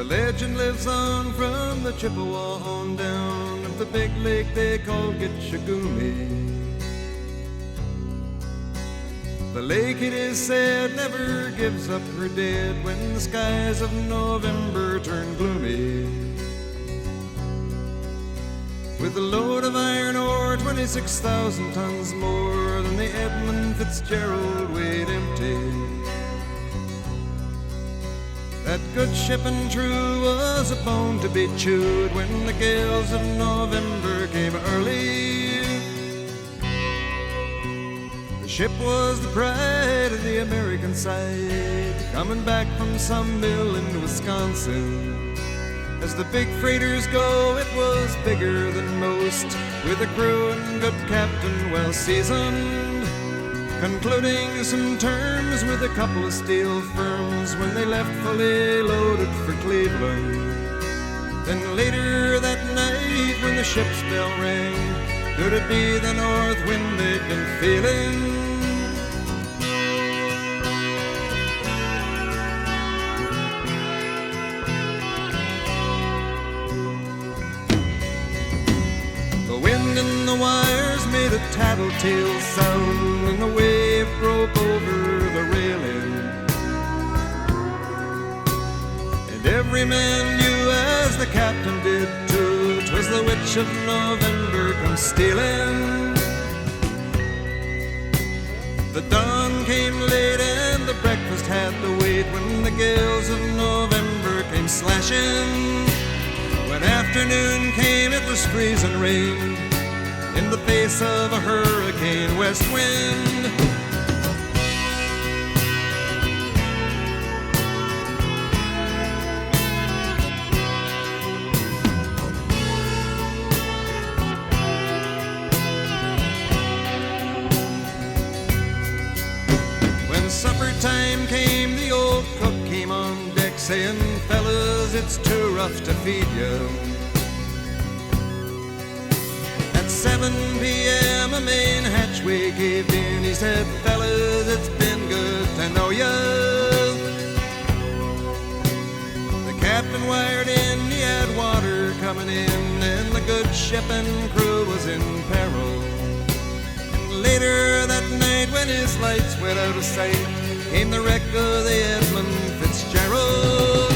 legend lives on from the Chippewa on down of the big lake they call Gitchi-Gami. The lake, it is said, never gives up her dead when the skies of November turn gloomy. With a load of iron ore, 26,000 tons more than the Edmund Fitzgerald weighed empty. That good ship and true was a bone to be chewed when the gales of November came early. The ship was the pride of the American side, coming back from some mill in Wisconsin. As the big freighters go, it was bigger than most, with a crew and good captain well seasoned, concluding some terms with a couple of steel firms when they left fully loaded for Cleveland. Then later that night when the ship's bell rang, could it be the north wind they'd been feeling? The wind in the wires made a tattletale sound, and the wave broke over the railing. And every man knew, as the captain did too, 'twas the witch of November come stealing. The dawn came late and the breakfast had to wait when the gales of November came slashing. When afternoon came, it was freezing rain in the face of a hurricane west wind. When supper time came, the old cook came on deck saying, "Fellas, it's too rough to feed you." At 7 p.m. a main hatchway caved in. He said, "Fellas, it's been good to know ya." The captain wired in, he had water coming in, and the good ship and crew was in peril. And later that night when his lights went out of sight, came the wreck of the Edmund Fitzgerald.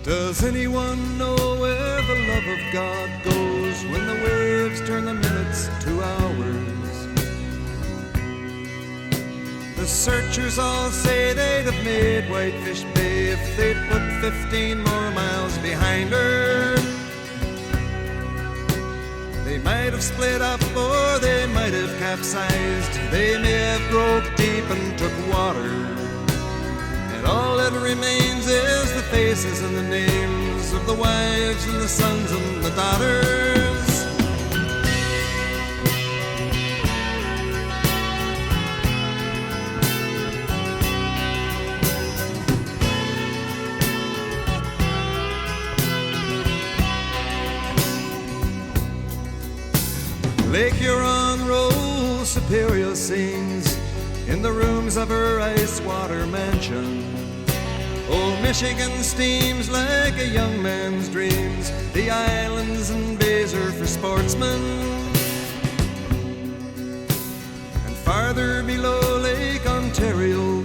Does anyone know where the love of God goes when the waves turn the minutes to hours? The searchers all say they'd have made Whitefish Bay if they'd put 15 more miles behind her. They might have split up or they might have capsized. They may have broke deep and took water. All that remains is the faces and the names of the wives and the sons and the daughters. Lake Huron rolls Superior sings in the rooms of her ice water mansion. Old Michigan steams like a young man's dreams. The islands and bays are for sportsmen. And farther below, Lake Ontario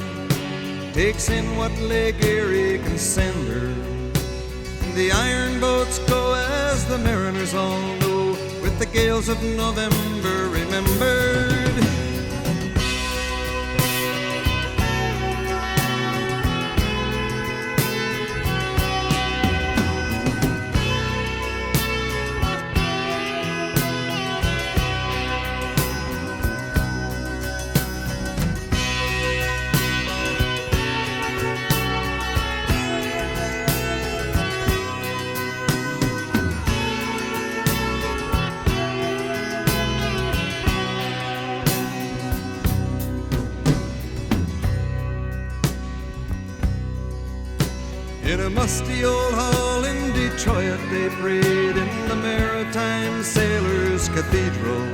takes in what Lake Erie can send her. The iron boats go, as the mariners all know, with the gales of November remembered. In a musty old hall in Detroit, they prayed in the Maritime Sailors Cathedral.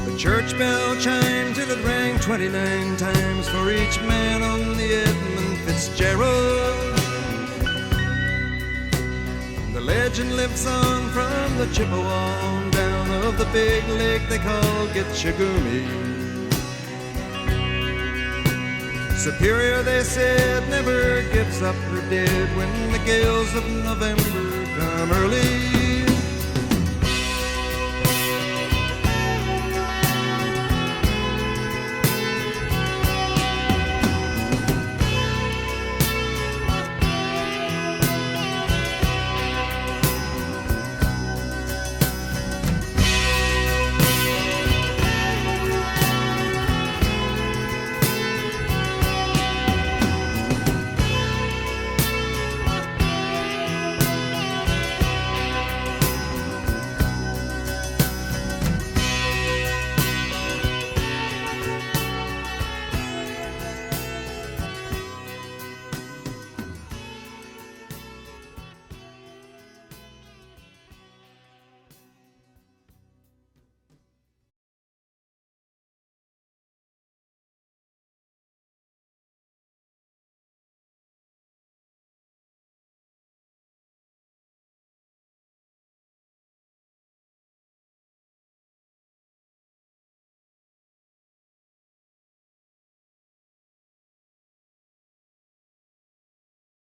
The church bell chimed till it rang 29 times for each man on the Edmund Fitzgerald. The legend lives on from the Chippewa on down of the big lake they call Gitchi-Gami. Superior, they said, never gives up her dead when the gales of November come early